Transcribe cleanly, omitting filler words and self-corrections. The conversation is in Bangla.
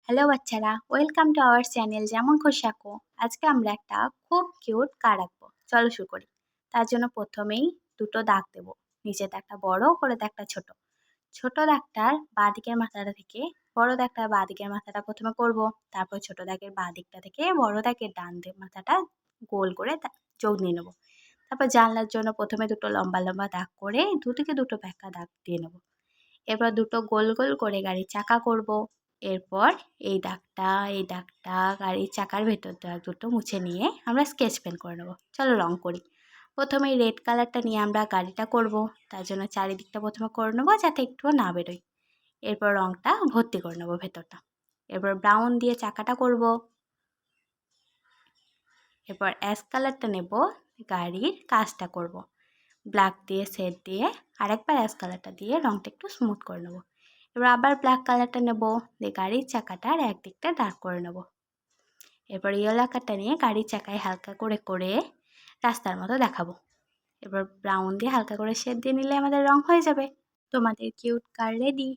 হ্যালো বাচ্চারা, ওয়েলকাম টু আওয়ার চ্যানেল যেমন খুশি আঁকো। আজকে আমরা একটা খুব কিউট কার আঁকবো। চলো শুরু করি। তার জন্য প্রথমেই দুটো দাগ দেবো। নিচেতে একটা বড়, উপরেতে একটা ছোট। ছোট দাগটার বাঁ দিকের মাথাটা থেকে বড় দাগটার বাঁ দিকের মাথাটা প্রথমে করব। তারপর ছোট দাগের বাঁ দিকটা থেকে বড় দাগের ডান দিক মাথাটা গোল করে যোগ দিয়ে নেবো। তারপর জানলার জন্য প্রথমে দুটো লম্বা লম্বা দাগ করে দুদিকে দুটো ব্যাকা দাগ দিয়ে নেবো। এরপর দুটো গোল গোল করে গাড়ির চাকা করব। এরপর এই দাগটা গাড়ির চাকার ভেতর দেওয়া দুটো মুছে নিয়ে আমরা স্কেচ পেন করে নেবো। চলো রং করি। প্রথমে রেড কালারটা নিয়ে আমরা গাড়িটা করব। তার জন্য চারিদিকটা প্রথমে করে নেবো যাতে একটুও না বেরোয়। এরপর রংটা ভর্তি করে নেবো ভেতরটা। এরপর ব্রাউন দিয়ে চাকাটা করব। এরপর অ্যাশ কালারটা নেব, গাড়ির কাজটা করব। ব্ল্যাক দিয়ে শেড দিয়ে আরেকবার অ্যাশ কালারটা দিয়ে রংটা একটু স্মুথ করে নেবো। এবার আবার ব্ল্যাক কালারটা নেব, দিয়ে গাড়ির চাকাটার একদিকটা ডার্ক করে নেব। এরপর ইয়েলো কালারটা নিয়ে গাড়ির চাকায় হালকা করে করে রাস্তার মতো দেখাবো। এবার ব্রাউন দিয়ে হালকা করে শেড দিয়ে নিলে আমাদের রং হয়ে যাবে। তোমাদের কিউট কার রেডি।